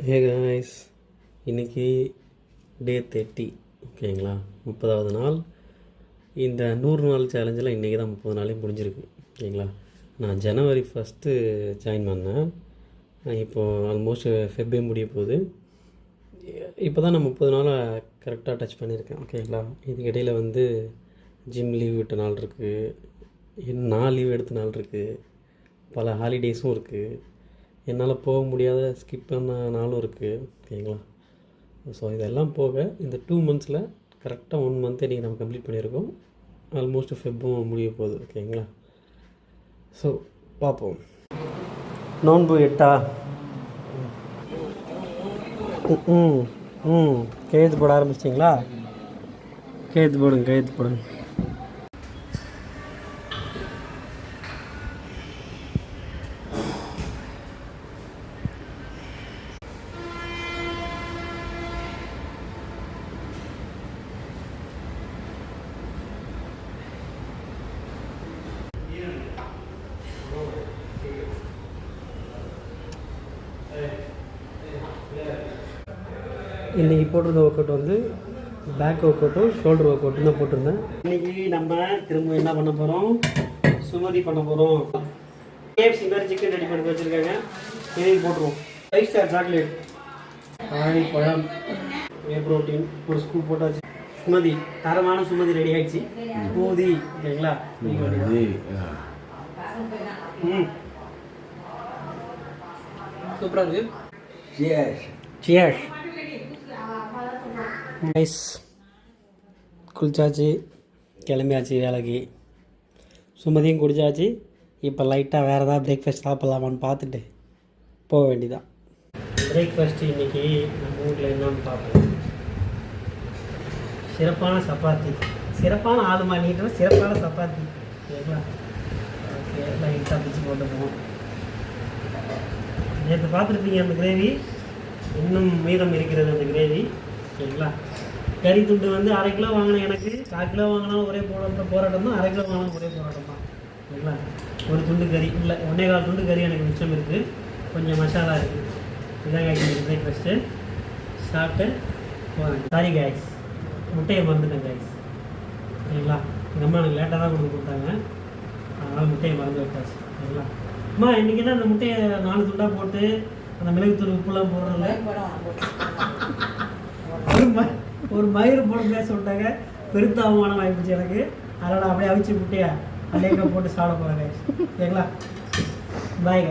Hey guys, இன்றைக்கி டே 30 ஓகேங்களா, 30வது நாள். இந்த 100 நாள் சேலஞ்சில் இன்றைக்கி தான் 30 நாளே முடிஞ்சிருக்கு ஓகேங்களா. நான் ஜனவரி 1 ஜாயின் பண்ணேன். இப்போது ஆல்மோஸ்ட் ஃபெப்ரே முடிய போகுது. இப்போ தான் நான் 30 நாளை கரெக்டாக டச் பண்ணியிருக்கேன் ஓகேங்களா. இதுக்கிடையில் ஜிம் லீவ் விட்ட நாள் இருக்குது, நான் லீவ் எடுத்த நாள் இருக்குது, பல ஹாலிடேஸும் இருக்குது, என்னால் போக முடியாத ஸ்கிப் பண்ண நாளும் இருக்குது ஓகேங்களா. ஸோ இதெல்லாம் போக இந்த 2 மந்த்ஸில் கரெக்டாக 1 மந்த்தை இன்றைக்கி நம்ம கம்ப்ளீட் பண்ணியிருக்கோம். ஆல்மோஸ்ட் ஃபெப்பும் முடிய போகுது ஓகேங்களா. ஸோ பார்ப்போம். நோன்பு 8 கையெழுத்து போட ஆரம்பிச்சிட்டிங்களா? கையெழுத்து போடுங்க. இன்றைக்கி போட்டிருந்த ஒர்க் அவுட் பேக் ஒர்க் அவுட்டும் ஷோல்டர் ஒர்க் அவுட்டும் தான் போட்டிருந்தேன். இன்றைக்கி நம்ம திரும்ப என்ன பண்ண போகிறோம், சுமதி பண்ண போகிறோம். கேஎஃப்சி மாதிரி சிக்கன் ரெடி பண்ணி வச்சுருக்காங்க, இதையும் போட்டுருவோம். 5 ஸ்டார் சாக்லேட், பழம், ப்ரோட்டீன், ஒரு ஸ்கூப் போட்டாச்சு. சுமதி, தரமான சுமதி ரெடி ஆகிடுச்சு. ஸ்மூதி ஓகேங்களா. சூப்பராக இருக்குது. சியர்ஸ். நைஸ். குளிச்சாச்சு, கிளம்பியாச்சு வேலைக்கு. சுமதியும் குடிச்சாச்சு. இப்போ லைட்டாக வேறு ஏதாவது பிரேக்ஃபாஸ்ட் சாப்பிட்லாமான்னு பார்த்துட்டு போக வேண்டியதான். பிரேக்ஃபாஸ்ட்டு இன்றைக்கி நம்ம வீட்டில் என்னன்னு பார்ப்போம். சிறப்பான சப்பாத்தி, சிறப்பான ஆளுமா நீட்டு சிறப்பான சப்பாத்தி ஓகேங்களா. ஓகே, லைட்டாக பிச்சு போட்டுப்போம். நேற்று பார்த்துருப்பீங்க அந்த கிரேவி, இன்னும் மீதம் இருக்கிறது அந்த கிரேவி ஓகேங்களா. கறி துண்டு 1/2 கிலோ வாங்கினேன். எனக்கு 1/4 கிலோ வாங்கினாலும் ஒரே போராட்டம் தான், 1/2 கிலோ வாங்கினாலும் ஒரே போராட்டம் தான் ஓகேங்களா. ஒரு துண்டு கறி இல்லை, 1.25 துண்டு கறி எனக்கு மிச்சம் இருக்குது. கொஞ்சம் மசாலா இருக்குது. இதான் காய்ச்சி பிரேக்ஃபாஸ்ட்டு சாப்பிட்டு போகிறேன். சாரி காய்ஸ், முட்டையை மறந்துட்டேன் காய்ஸ் ஓகேங்களா. எங்கள் அம்மா எனக்கு லேட்டாக தான் கொண்டு கொடுத்தாங்க, அதனால் முட்டையை மறந்து விட்டாச்சு ஓகேங்களா. அம்மா இன்றைக்கி தான் அந்த முட்டையை 4 துண்டாக போட்டு அந்த மிளகுத்தூள் உப்புலாம் போடுறதில்ல, ஒரு மயிறு போட பேச விட்டாங்க. பெருத்த அவமானம் ஆகிடுச்சு எனக்கு. அதனால் அப்படியே அவிச்சு முட்டையா அப்படியே போட்டு சாப்பிட போகிறேன் ஓகேங்களா. பாய்.